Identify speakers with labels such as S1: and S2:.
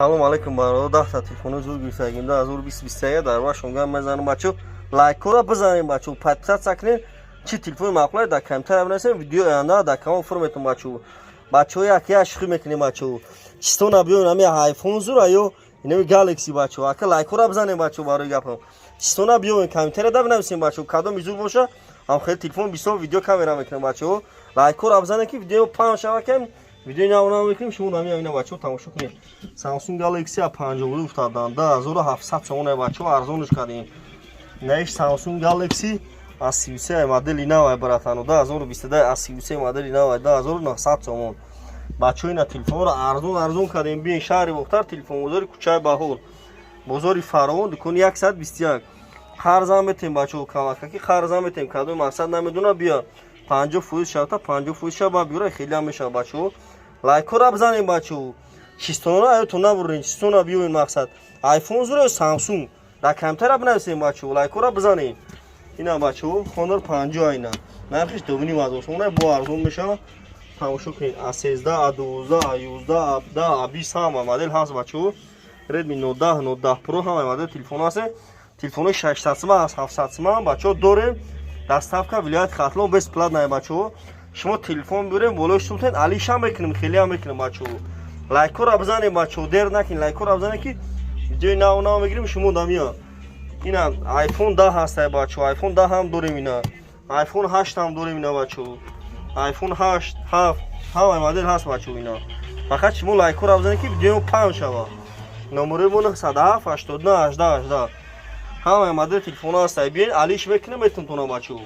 S1: Салом алейкум бародар, 10 та телефони зуд гирифтагим дар 2023 дар вашонга мезанам бачо лайкора бизанем бачо подписат сакнем чи телефони маъқуле дар камтар абонесем видео оянда дар канал форматум бачо бачо як шухи мекунем бачо чистона биён ами iPhone зура ё инами Galaxy бачо ака лайкора бизанем бачо барои гапам чистона биён камтар да бинависем бачо кадом изур боша ам хел телефон бисёр видео камера мекунем бачо лайкора бизанем ки видео панҷ шава кем видео навона мекунем шумо нами авина бачо тамошо кунед Samsung Galaxy A50 уфтадан 10700 сомон бачо арзонш кардем наиш Samsung Galaxy A33 модели навай братано 2022 A33 модели навай 2900 сомон бачо ина телефонро арзон кардем бин шаҳри вохтар телефон гузори кучаи баҳор бозори фаровон дукони 121 қарзам метем бачо камака ки қарзам метем кадои мақсад намедуна бия 50% шавта 50% шаба биёра хеле ам меша бачо лайкора бизанем бачо чистона аётона бурин чистона биёин мақсад iPhone зура Samsung дар камтара бинависем бачо лайкора бизанем ина бачо хонор 50 айна нархиш 2.5 сомона бо арзон меша тамошо кунед A13 A12 A11 A17 A20 ҳама модел ҳаст бачо Redmi Note 10 Note 10 Pro ҳама модел телефон ҳаст телефони 600 сим аст 700 сим бачо дорем доставка вилояти хатлон бесплатная бачо шумо телефон бирем болош султен алиша мекунем хеле ам мекунем бачо лайкора бизанем бачо дер накин лайкора бизанем ки видеои нав мегирем шумо дамия ина iPhone 10 ҳаст бачо iPhone 10 ҳам дорем ина iPhone 8 ҳам дорем ина бачо iPhone 8 7 ҳама модел ҳаст бачо ина фақат шумо лайкора бизанем ки видео пам шава номери мон 107 89 18 18 ҳама модел телефон ҳаст биен алиш мекунем метон тона бачо